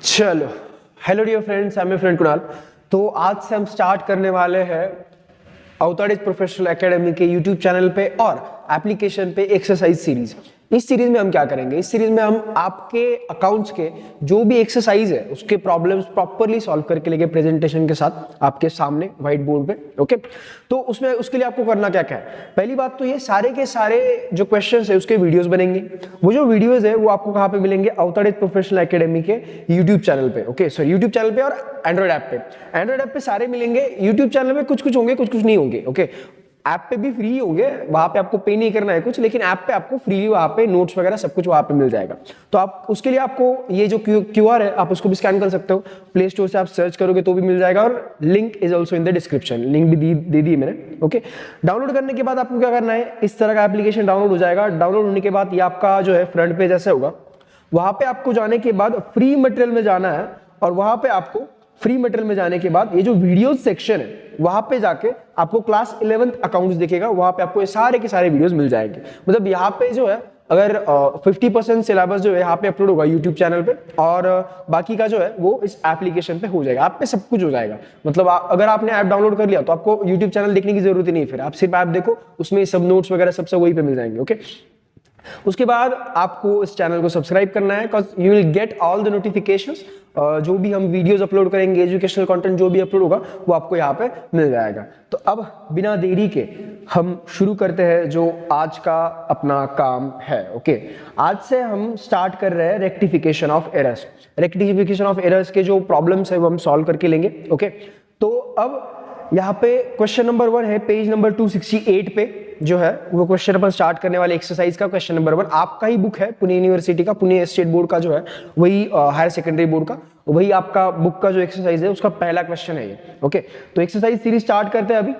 चलो, hello dear friends, I am friend Kunal. तो आज से हम स्टार्ट करने वाले हैं अवतार प्रोफेशनल एकेडमी के यूट्यूब चैनल पे और एप्लीकेशन पे एक्सरसाइज सीरीज। इस सीरीज में हम क्या करेंगे? इस सीरीज में हम आपके अकाउंट्स के जो भी एक्सरसाइज है उसके प्रॉब्लम्स प्रॉपरली सॉल्व करके लेके प्रेजेंटेशन के साथ आपके सामने व्हाइट बोर्ड पे। ओके, तो उसमें उसके लिए आपको करना क्या क्या है? पहली बात तो ये सारे के सारे जो क्वेश्चंस है उसके वीडियोस बनेंगे। वो जो वीडियोस है वो आपको कहाँ पे मिलेंगे? अवतार प्रोफेशनल एकेडमी के यूट्यूब चैनल पे। ओके, सॉरी, यूट्यूब चैनल पे और एंड्रॉइड ऐप पे। एंड्रॉइड ऐप पे सारे मिलेंगे, यूट्यूब चैनल में कुछ कुछ होंगे, कुछ कुछ नहीं होंगे। ओके, ऐप पे भी फ्री होंगे, वहां पे आपको पे नहीं करना है कुछ, लेकिन ऐप पे आपको फ्री वहां पे नोट्स वगैरह सब कुछ वहां पे मिल जाएगा। तो आप उसके लिए आपको ये जो क्यूआर है आप उसको भी स्कैन कर सकते हो, प्ले स्टोर से आप सर्च करोगे तो भी मिल जाएगा, और link is also in the description. Link भी दे दी मैंने। ओके, डाउनलोड करने के बाद आपको क्या करना है? इस तरह का एप्लीकेशन डाउनलोड हो जाएगा। डाउनलोड होने के बाद ये आपका जो है फ्रंट पेज ऐसे होगा। वहां पे आपको जाने के बाद फ्री मटेरियल में जाना है, और वहां पे आपको फ्री मटेरियल में जाने के बाद ये जो वीडियो सेक्शन है वहां पे जाके आपको क्लास 11th अकाउंट्स दिखेगा। वहां पे आपको ये सारे के सारे वीडियोस मिल जाएंगे। मतलब यहाँ पे जो है अगर 50% सिलेबस जो है यहाँ पे अपलोड होगा यूट्यूब चैनल पे, और बाकी का जो है वो इस एप्लीकेशन पे हो जाएगा। आप पे सब कुछ हो जाएगा। मतलब अगर आपने ऐप डाउनलोड कर लिया तो आपको यूट्यूब चैनल देखने की जरूरत ही नहीं। फिर आप सिर्फ ऐप देखो, उसमें सब नोट्स वगैरह सबसे वही पे मिल जाएंगे। ओके, उसके बाद आपको इस चैनल को सब्सक्राइब करना है, because you will get all the notifications. जो भी हम वीडियोस अपलोड करेंगे, एजुकेशनल कंटेंट जो भी अपलोड होगा वो आपको यहाँ पे मिल जाएगा। तो अब बिना देरी के हम शुरू करते हैं जो आज का अपना काम है। ओके, आज से हम स्टार्ट कर रहे हैं rectification of errors. Rectification of errors के जो प्रॉब्लम्स है वो हम सॉल्व करके लेंगे। ओके, तो अब यहाँ पे क्वेश्चन नंबर 1 है, पेज नंबर 268 पे जो है वो क्वेश्चन अपन स्टार्ट करने वाले एक्सरसाइज का क्वेश्चन नंबर 1 आपका ही बुक है, पुणे यूनिवर्सिटी का, पुणे स्टेट बोर्ड का जो है वही हायर सेकेंडरी बोर्ड का, वही आपका बुक का जो एक्सरसाइज है उसका पहला क्वेश्चन है ये। ओके, तो एक्सरसाइज सीरीज स्टार्ट करते हैं। अभी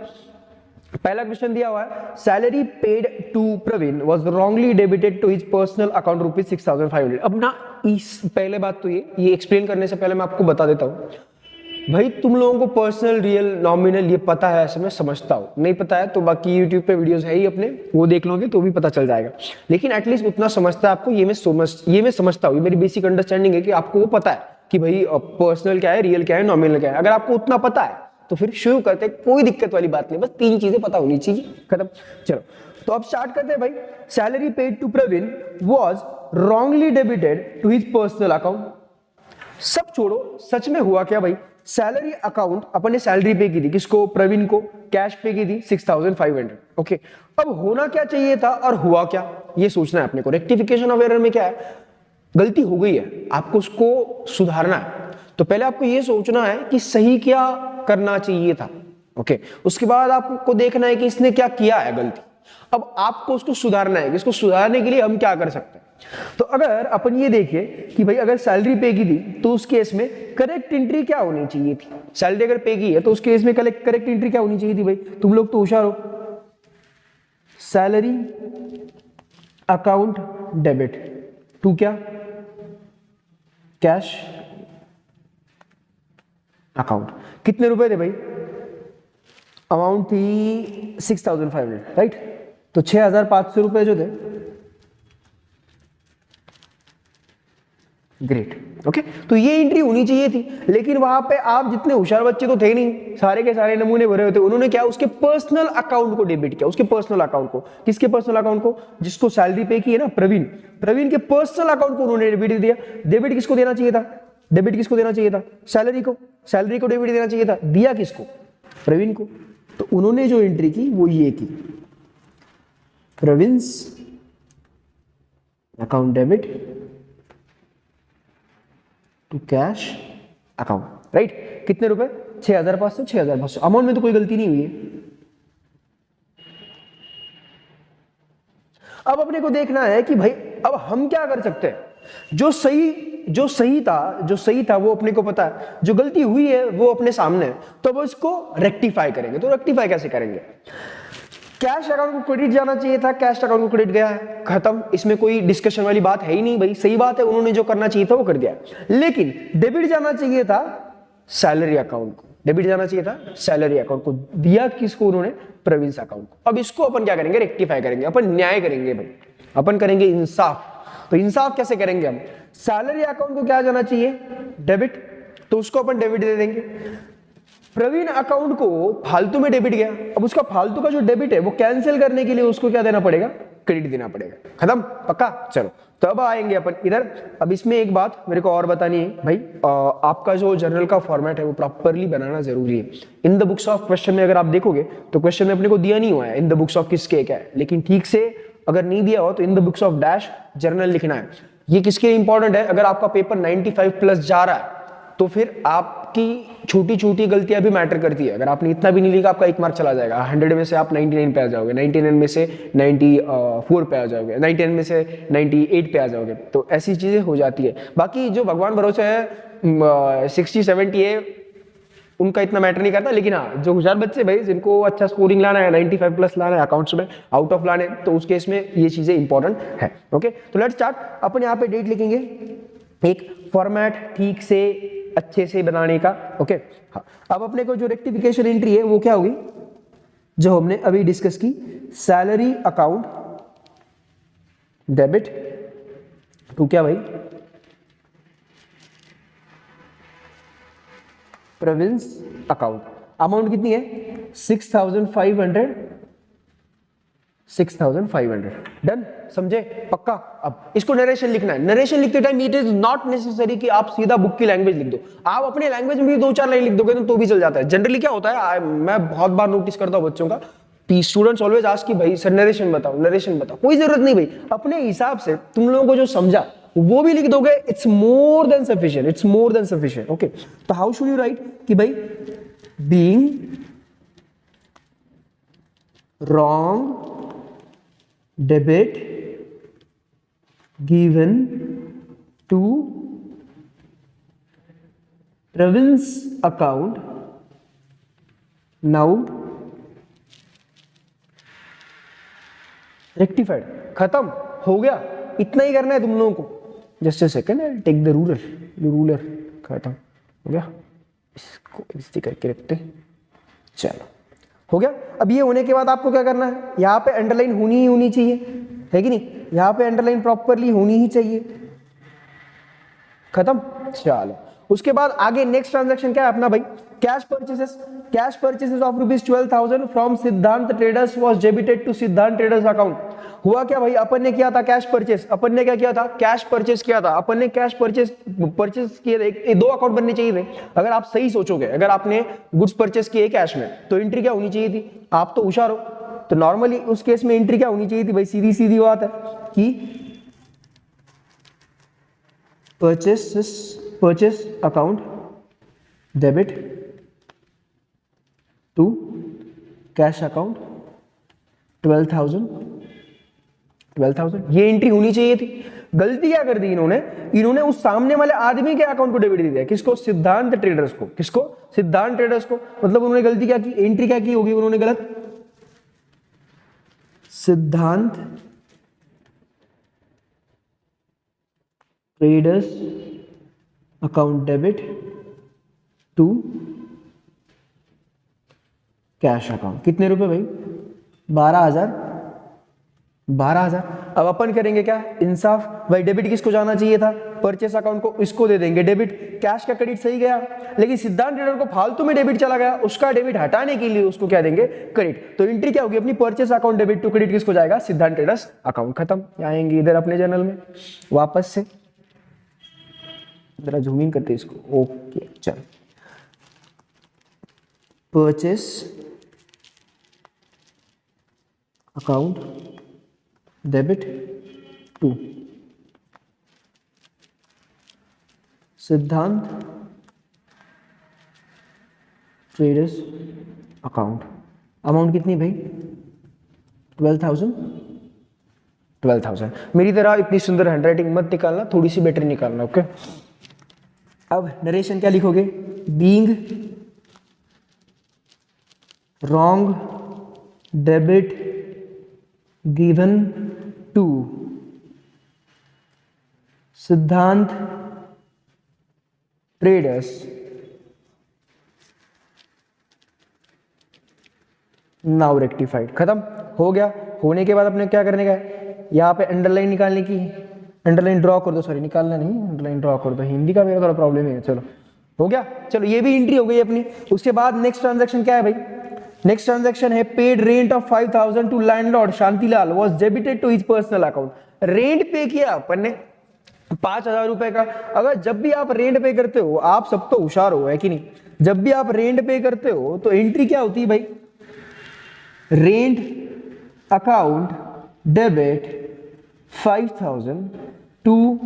पहला क्वेश्चन दिया हुआ है, salary paid to Praveen was wrongly debited to his personal account ₹6,500। अब ना इस पहले बात तो ये एक्सप्लेन करने से पहले मैं आपको बता देता हूँ भाई, तुम लोगों को पर्सनल, रियल, नॉमिनल ये पता है, ऐसे मैं समझता हूँ। नहीं पता है तो बाकी यूट्यूब पे वीडियोस है ही अपने, वो देख लोगे तो भी पता चल जाएगा। लेकिन एटलीस्ट उतना समझता है आपको, ये मैं समझता हूँ, ये मेरी बेसिक अंडरस्टैंडिंग है कि आपको वो पता है कि भाई पर्सनल क्या है, रियल क्या है, नॉमिनल क्या है। अगर आपको उतना पता है तो फिर शुरू करते हैं, कोई दिक्कत वाली बात नहीं, बस 3 चीजें पता होनी चाहिए, खत्म। चलो, तो अब स्टार्ट करते हैं भाई। Salary paid to Praveen was wrongly debited to his personal account. सब छोड़ो, सच में हुआ क्या भाई? सैलरी अकाउंट अपन ने सैलरी पे की थी, किसको? प्रवीण को। कैश पे की थी 6,500। ओके, अब होना क्या चाहिए था और हुआ क्या, ये सोचना है अपने को। रेक्टिफिकेशन ऑफ एरर में क्या है? गलती हो गई है, आपको उसको सुधारना है। तो पहले आपको ये सोचना है कि सही क्या करना चाहिए था। ओके, उसके बाद आपको देखना है कि इसने क्या किया है गलती। अब आपको उसको सुधारना है। इसको सुधारने के लिए हम क्या कर सकते हैं? तो अगर अपन ये देखें कि भाई अगर सैलरी पे की थी तो उस केस में करेक्ट एंट्री क्या होनी चाहिए थी? सैलरी अगर पे की है तो उस केस में करेक्ट एंट्री क्या होनी चाहिए थी भाई? तुम लोग तो होशियार हो। सैलरी अकाउंट डेबिट टू क्या? Cash account. कितने रुपए थे भाई? अमाउंट थी 6,500, राइट? तो 6,500 रुपए जो थे, ग्रेट। ओके, तो ये एंट्री होनी चाहिए थी। लेकिन वहां पे आप जितने होशियार बच्चे तो थे नहीं, सारे के सारे नमूने भरे होते। उन्होंने क्या? उसके पर्सनल अकाउंट को डेबिट किया। उसके पर्सनल अकाउंट को, किसके पर्सनल अकाउंट को? जिसको सैलरी पे की है ना, प्रवीण के पर्सनल अकाउंट को उन्होंने डेबिट दिया। डेबिट किसको देना चाहिए था? डेबिट किसको देना चाहिए था? सैलरी को। सैलरी को डेबिट देना चाहिए था, दिया किसको? प्रवीण को। तो उन्होंने जो एंट्री की वो ये की, Praveen's account debit to cash account, right? कितने रुपए? 6,500। 6,500 अमाउंट में तो कोई गलती नहीं हुई है। अब अपने को देखना है कि भाई अब हम क्या कर सकते हैं। जो सही था वो अपने को पता है, जो गलती हुई है वो अपने सामने है, तो अब इसको रेक्टिफाई करेंगे। तो रेक्टिफाई कैसे करेंगे? कैश अकाउंट को क्रेडिट जाना चाहिए था, कैश अकाउंट को क्रेडिट गया है, खत्म। इसमें कोई डिस्कशन वाली बात है ही नहीं भाई, सही बात है, उन्होंने जो करना चाहिए था वो कर दिया। लेकिन डेबिट जाना चाहिए था सैलरी अकाउंट को, डेबिट जाना चाहिए था सैलरी अकाउंट को, दिया किसको? उन्होंने प्रवीण अकाउंट को। अब इसको अपन क्या करेंगे? रेक्टिफाई करेंगे, अपन न्याय करेंगे भाई, अपन करेंगे इंसाफ। तो इंसाफ कैसे करेंगे हम? सैलरी अकाउंट को क्या जाना चाहिए? डेबिट, तो उसको अपन डेबिट दे देंगे। प्रवीण अकाउंट को फालतू में डेबिट गया, अब उसका फालतू का जो डेबिट है वो कैंसिल करने के लिए उसको क्या देना पड़ेगा, क्रेडिट देना पड़ेगा। खत्म, पक्का। चलो तो अब आएंगे अपन इधर। अब इसमें एक बात मेरे को और बतानी है भाई, आपका जो जर्नल का फॉर्मेट है वो प्रॉपरली बनाना जरूरी है। In the books of question में अगर आप देखोगे तो क्वेश्चन में अपने को दिया नहीं हुआ है इन द बुक्स ऑफ किसके क्या है, लेकिन ठीक से अगर नहीं दिया हो तो in the books of dash journal लिखना है। ये किसके लिए इंपॉर्टेंट है, अगर आपका पेपर 95 प्लस जा रहा है तो फिर आपकी छोटी छोटी गलतियां भी मैटर करती है। अगर आपने इतना भी नहीं लिखा आपका 1 मार्क चला जाएगा, 100 में से आप 99 पे आ जाओगे, 99 में से 94 पे आ जाओगे, 99 में से 98 पे आ जाओगे, तो ऐसी चीजें हो जाती है। बाकी जो भगवान भरोसे है 60-70 है उनका इतना मैटर नहीं करता, लेकिन हाँ जो होशियार बच्चे भाई जिनको अच्छा स्कोरिंग लाना है, 95 प्लस लाना है अकाउंट्स में, आउट ऑफ लाने, तो उस केस में ये चीजें इंपॉर्टेंट है। ओके, तो लेट्स स्टार्ट। अपन यहाँ पे डेट लिखेंगे, एक फॉर्मेट ठीक से अच्छे से बनाने का। ओके, हाँ, अब अपने को जो रेक्टिफिकेशन एंट्री है वो क्या होगी, जो हमने अभी डिस्कस की, सैलरी अकाउंट डेबिट टू क्या भाई, प्रोविंस अकाउंट। अमाउंट कितनी है 6,500, 6,500। डन, समझे, पक्का। अब इसको नरेशन लिखना है। नरेशन लिखते time it is not necessary कि आप सीधा बुक की लैंग्वेज लिख दो, आप अपने लैंग्वेज में भी 2-4 लाइन लिख दोगे तो भी चल जाता है। जनरली क्या होता है, मैं बहुत बार नोटिस करता हूँ बच्चों का, स्टूडेंट्स ऑलवेज आस्क कि भाई सर नरेशन बताओ, नरेशन बताओ। कोई जरूरत नहीं भाई, अपने हिसाब से तुम लोगों को जो समझा वो भी लिख दोगे, it's more than sufficient, it's more than sufficient. Okay, तो हाउ शुड यू राइट कि भाई being wrong debit given to province account now rectified। खत्म हो गया, इतना ही करना है तुम लोगों को। Just a second, take the ruler. खत्म हो गया, इसको इसी करके रखते, चलो हो गया। अब ये होने के बाद आपको क्या करना है, यहाँ पे अंडरलाइन होनी ही होनी चाहिए, है कि नहीं, यहाँ पे अंडरलाइन प्रॉपरली होनी ही चाहिए। खत्म, चलो। उसके बाद आगे नेक्स्ट ट्रांजैक्शन क्या है अपना भाई, कैश परचेसेस ऑफ ₹12,000 फ्रॉम सिद्धांत traders was debited to Siddhant traders account. हुआ क्या भाई, अपन ने किया था कैश परचेस, अपन ने क्या किया था, कैश परचेस किया था। अपन ने कैश परचेस किए थे, 2 अकाउंट बनने चाहिए थे। अगर आप सही सोचोगे, अगर आपने गुड्स परचेस किए कैश में तो एंट्री क्या होनी चाहिए थी, आप तो होशियार हो, तो नॉर्मली उस केस में एंट्री क्या होनी चाहिए थी भाई, सीधी सीधी बात है कि purchase account debit to cash account 12,000, ये एंट्री होनी चाहिए थी। गलती क्या कर दी इन्होंने उस सामने वाले आदमी के अकाउंट को डेबिट दे दिया, किसको, सिद्धांत ट्रेडर्स को। किसको, सिद्धांत ट्रेडर्स को। मतलब उन्होंने गलती क्या की, एंट्री क्या की होगी उन्होंने गलत, Siddhant traders account debit to cash account. कितने रुपए भाई, 12,000। अब अपन करेंगे क्या, इंसाफ भाई, डेबिट किसको जाना चाहिए था, परचेस अकाउंट को, इसको दे देंगे डेबिट। कैश का क्रेडिट सही गया, लेकिन सिद्धांत ट्रेडर को फालतू में डेबिट चला गया, उसका डेबिट हटाने के लिए उसको क्या देंगे, क्रेडिट। तो एंट्री क्या होगी अपनी, purchase account debit to credit किसको जाएगा, सिद्धांत ट्रेडर्स अकाउंट। खत्म। आएंगे इधर अपने जर्नल में वापस से, जरा जूमिंग करते इसको। ओके, चल, purchase account debit to Siddhant traders account. Amount कितनी भाई, 12,000। मेरी तरह इतनी सुंदर हैंडराइटिंग मत निकालना, थोड़ी सी बेटर निकालना। ओके, अब नरेशन क्या लिखोगे, being wrong debit given to Siddhant traders now rectified. खत्म हो गया। होने के बाद अपने क्या करने का है, यहां पे अंडरलाइन निकालने की, अंडरलाइन ड्रॉ कर दो, सॉरी निकालना नहीं, अंडरलाइन ड्रॉ कर दो, हिंदी का मेरा थोड़ा प्रॉब्लम है। चलो हो गया, चलो ये भी एंट्री हो गई अपनी। उसके बाद नेक्स्ट ट्रांजैक्शन क्या है भाई, नेक्स्ट ट्रांजैक्शन है paid rent of 5000 to landlord Shantilal was debited to his personal account. Rent pay किया अपन ने 5000 रुपए का। अगर जब भी आप रेंट पे करते हो, आप सब तो होशियार हो है कि नहीं, जब भी आप रेंट पे करते हो तो एंट्री क्या होती है भाई, rent account debit 5000 to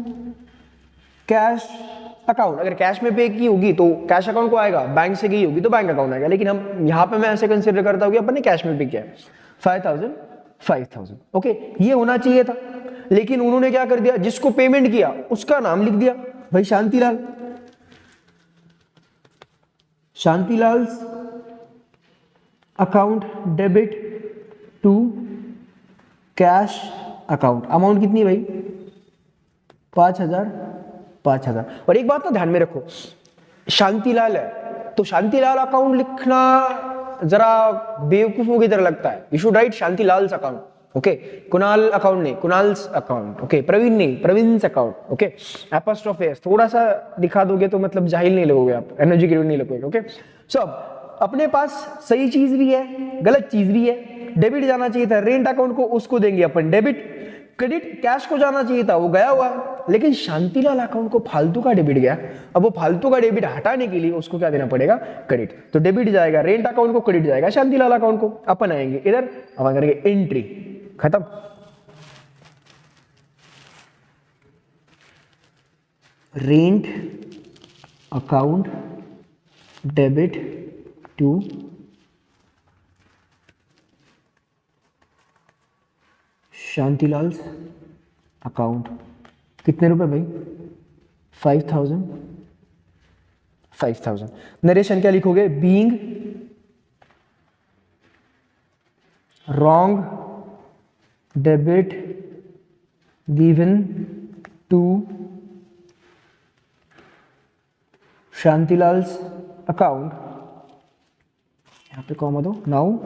cash account. अगर कैश में पे की होगी तो कैश अकाउंट को आएगा, बैंक से गई होगी तो बैंक अकाउंट आएगा, लेकिन हम यहाँ पे मैं ऐसे कंसिडर करता हूँ कि अपन ने कैश में पे किया है 5000। ओके, ये होना चाहिए था, लेकिन उन्होंने क्या कर दिया, जिसको पेमेंट किया उसका नाम लिख दिया भाई Shantilal, Shantilal account debit to cash account. Amount कितनी भाई 5000। और एक बात ना ध्यान में रखो, शांतिलाल है तो शांतिलाल अकाउंट लिखना जरा बेवकूफों की तरह लगता है। You should write Shantilal account, okay, Kunal account नहीं, कुणाल्स अकाउंट, ओके, प्रवीण नहीं, प्रवीण्स अकाउंट, ओके, एपोस्ट्रोफी एस थोड़ा सा दिखा दोगे तो मतलब जाहिल नहीं लगोगे आप, एनर्जी नहीं लगोगे, ओके। सो अपने पास सही चीज भी है, गलत चीज भी है। डेबिट जाना चाहिए था रेंट अकाउंट को, उसको देंगे अपन डेबिट। क्रेडिट कैश को जाना चाहिए था, वो गया हुआ है, लेकिन शांतिलाल अकाउंट को फालतू का डेबिट गया। अब वो फालतू का डेबिट हटाने के लिए उसको क्या देना पड़ेगा, क्रेडिट। तो डेबिट जाएगा रेंट अकाउंट को, क्रेडिट जाएगा शांतिलाल अकाउंट को। अपन आएंगे इधर, अपन करेंगे एंट्री, खत्म। Rent account debit to Shantilal account. कितने रुपए भाई 5000। नरेशन क्या लिखोगे, being wrong debit given to Shantilal account, यहां पे कॉमा दो, नाउ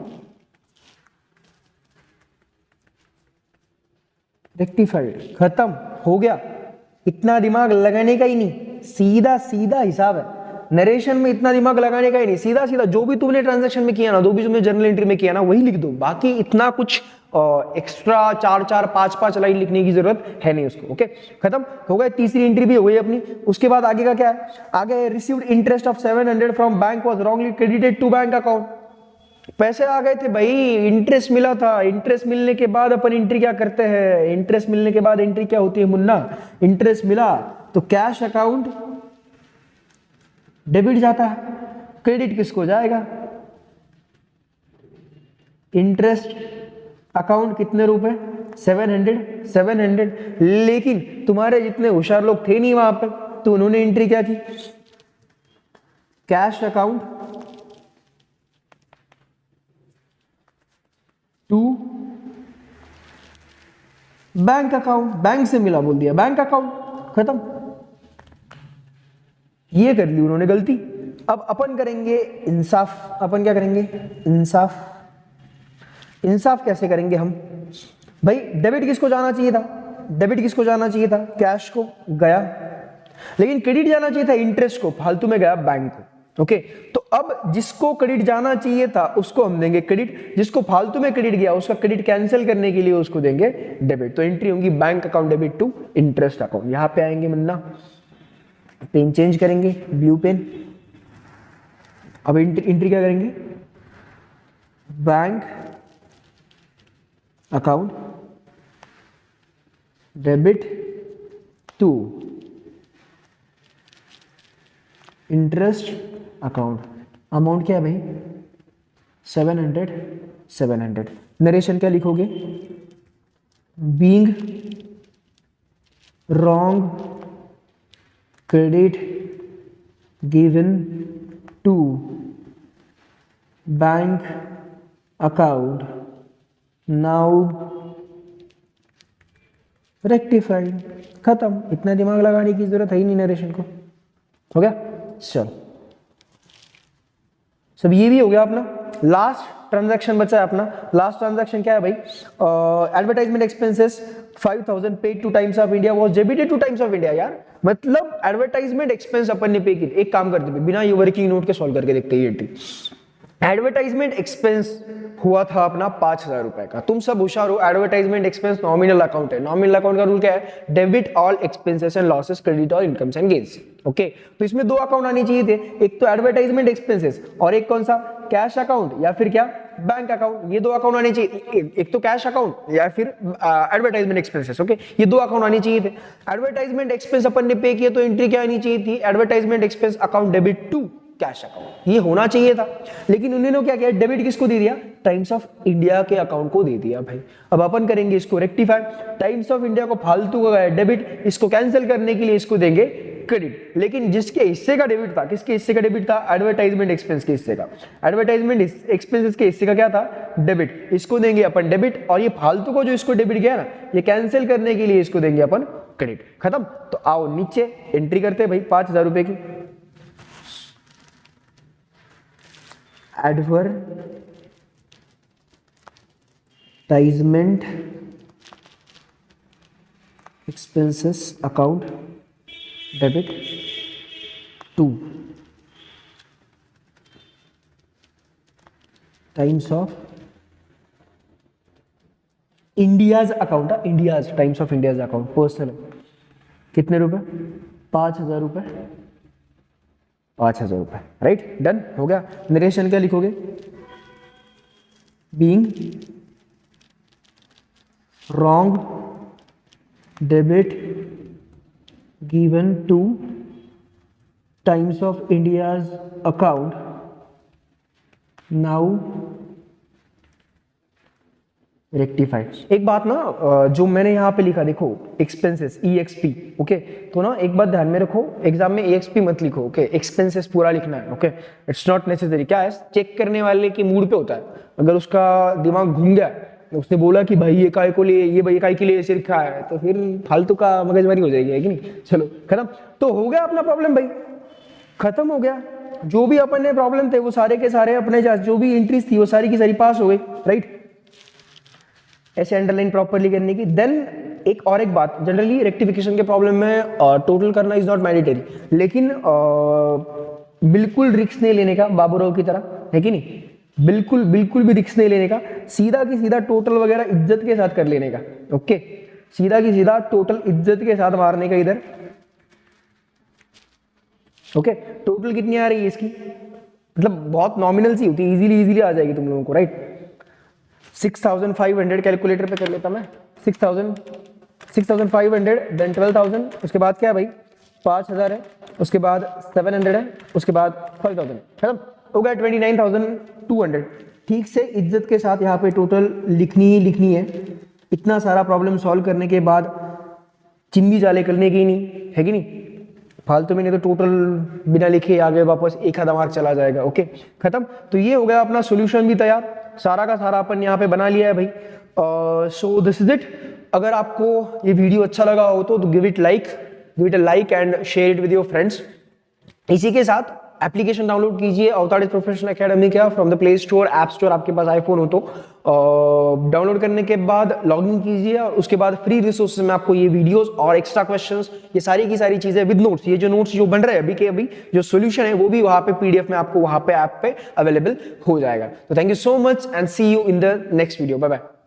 रेक्टिफाइड, खत्म हो गया। इतना दिमाग लगाने का ही नहीं, सीधा सीधा हिसाब है। नरेशन में इतना दिमाग लगाने का ही नहीं, सीधा सीधा जो भी तुमने ट्रांजैक्शन में किया ना, जो भी तुमने जर्नल एंट्री में किया ना, वही लिख दो। बाकी इतना कुछ एक्स्ट्रा 4-4 5-5 लाइन लिखने की जरूरत है नहीं उसको, ओके, खत्म हो गया। तीसरी एंट्री भी हो गई अपनी। उसके बाद आगे का क्या है, आगे received interest of 700 from bank was wrongly credited to bank account. पैसे आ गए थे भाई, इंटरेस्ट मिला था। इंटरेस्ट मिलने के बाद अपन एंट्री क्या करते हैं, इंटरेस्ट मिलने के बाद एंट्री क्या होती है मुन्ना, इंटरेस्ट मिला तो कैश अकाउंट डेबिट जाता है, क्रेडिट किसको जाएगा, इंटरेस्ट अकाउंट कितने रुपए 700। लेकिन तुम्हारे जितने होशियार लोग थे नहीं वहां पे, तो उन्होंने एंट्री क्या की, cash account to bank account. Bank से मिला बोल दिया बैंक अकाउंट, खत्म। ये कर ली उन्होंने गलती। अब अपन करेंगे इंसाफ। अपन क्या करेंगे, इंसाफ। इंसाफ कैसे करेंगे हम भाई, डेबिट किसको जाना चाहिए था, डेबिट किसको जाना चाहिए था, कैश को, गया। लेकिन क्रेडिट जाना चाहिए था इंटरेस्ट को, फालतू में गया बैंक को, ओके। तो अब जिसको क्रेडिट जाना चाहिए था उसको हम देंगे क्रेडिट, जिसको फालतू में क्रेडिट गया उसका क्रेडिट कैंसिल करने के लिए उसको देंगे डेबिट। तो एंट्री होगी bank account debit to interest account. यहां पे आएंगे मुन्ना, पेन चेंज करेंगे, ब्लू पेन। अब एंट्री क्या करेंगे, bank account debit to interest account. Amount क्या है भाई 700। नरेशन क्या लिखोगे, being wrong credit given to bank account, now rectified, खत्म। इतना दिमाग लगाने की जरूरत है ही नहीं नरेशन को, हो गया। चलो सब ये भी हो गया अपना। लास्ट ट्रांजैक्शन बचा है अपना, लास्ट ट्रांजैक्शन क्या है भाई, advertisement expenses 5000 paid two times of India was debited two times of India. यार मतलब एडवर्टाइजमेंट एक्सपेंस अपन ने पे की। एक काम करते हैं बिना ये वर्किंग नोट के सॉल्व करके देखते हैं ये एंट्री। एडवर्टाइजमेंट एक्सपेंस हुआ था अपना 5000 रुपए का। तुम सब होशियार हो, एडवर्टाइजमेंट एक्सपेंस नॉमिनल अकाउंट है। नॉमिनल अकाउंट का रूल क्या है, debit all expenses and losses, credit all incomes and gains. Okay, तो इसमें दो अकाउंट आने चाहिए थे, एक तो एडवर्टाइजमेंट एक्सपेंसेस और एक कौन सा, कैश अकाउंट या फिर क्या, बैंक अकाउंट। ये दो अकाउंट आने चाहिए, एक तो कैश अकाउंट या फिर एडवर्टाइजमेंट एक्सपेंसेस। ओके, ये दो अकाउंट आने चाहिए थे। एडवर्टाइजमेंट एक्सपेंस अपन ने पे किया तो एंट्री क्या आनी चाहिए थी, advertisement expense account debit to cash account, ये होना चाहिए था। लेकिन उन्होंने क्या किया, डेबिट किसको दे दिया, टाइम्स ऑफ इंडिया के अकाउंट को दे दिया भाई। अब अपन करेंगे इसको रेक्टिफाई, टाइम्स ऑफ इंडिया को फालतू का डेबिट, इसको कैंसिल करने के लिए इसको देंगे क्रेडिट। लेकिन जिसके हिस्से का डेबिट था, किसके हिस्से का डेबिट था, एडवर्टाइजमेंट एक्सपेंस के हिस्से का। एडवर्टाइजमेंट एक्सपेंसेस के हिस्से का क्या था, डेबिट, इसको देंगे अपन डेबिट। और ये फालतू को जो इसको डेबिट गया ना, ये कैंसिल करने के लिए इसको देंगे अपन क्रेडिट। खत्म। तो आओ नीचे एंट्री करते हैं भाई 5000 रुपए की। Advertisement expenses account debit two times of India's account, India's times of India's account personal. कितने रुपए, 5000 रुपए, 5000 रुपए। राइट, डन हो गया। नरेशन क्या लिखोगे, being wrong debit given two times of India's account now rectified. एक बात ना, जो मैंने यहाँ पे लिखा देखो एक्सपेंसेस EXP। ओके, तो ना एक बात ध्यान में रखो, एग्जाम में EXP मत लिखो। ओके, एक्सपेंसेस पूरा लिखना है। Okay, it's not necessary. क्या है, चेक करने वाले के मूड पे होता है। अगर उसका दिमाग घूम गया, उसने बोला कि भाई ये काय को लिए, ये भाई काय के लिए ऐसे लिखा है, तो फिर फालतू का मगजमारी हो जाएगी, है कि नहीं। चलो खत्म। तो हो गया अपना प्रॉब्लम भाई, खत्म हो गया। जो भी अपन ने प्रॉब्लम थे वो सारे के सारे अपने, जो भी एंट्रीज थी वो सारी की सारी पास हो गई। राइट, ऐसे अंडरलाइन प्रॉपर्ली करने की। देन एक और एक बात, जनरली रेक्टिफिकेशन के प्रॉब्लम में टोटल करना इज नॉट मैंडेटरी, लेकिन बिल्कुल रिस्क नहीं लेने का, बाबूराव की तरह, है कि नहीं। बिल्कुल बिल्कुल भी रिस्क नहीं लेने का, सीधा की सीधा टोटल वगैरह इज्जत के साथ कर लेने का। ओके, सीधा की सीधा टोटल इज्जत के साथ मारने का इधर। ओके, टोटल कितनी आ रही है इसकी, मतलब बहुत नॉमिनल सी होती है, इजीली आ जाएगी तुम लोगों को। राइट, 6500 कैलकुलेटर पे कर लेता मैं, 6500 देन 12000, उसके बाद क्या है भाई 5000 है, उसके बाद 700 है, उसके बाद 5000, खत्म हो गया 29200। ठीक से इज्जत के साथ यहाँ पे टोटल लिखनी ही लिखनी है। इतना सारा प्रॉब्लम सॉल्व करने के बाद चिंदी जाले करने की नहीं, है कि नहीं, फालतू में। नहीं तो टोटल बिना लिखे आगे वापस एक आधा मार्क चला जाएगा। ओके, खत्म। तो ये हो गया अपना सॉल्यूशन भी तैयार, सारा का सारा अपन यहाँ पे बना लिया है भाई। So this is it. अगर आपको ये वीडियो अच्छा लगा हो तो give it a like and share it with your friends. इसी के साथ एप्लीकेशन डाउनलोड कीजिए अवताड़ित प्रोफेशनल एकेडमी का from the play store, app store, आपके पास आईफोन हो तो डाउनलोड करने के बाद लॉगिन कीजिए और उसके बाद फ्री रिसोर्सेज में आपको ये वीडियोस और एक्स्ट्रा क्वेश्चंस, ये सारी की सारी चीजें विद नोट्स, ये जो नोट्स जो बन रहे हैं अभी के अभी जो सॉल्यूशन है वो भी वहां पे PDF में आपको वहां पे ऐप पे अवेलेबल हो जाएगा। तो thank you so much and see you in the next video. Bye bye.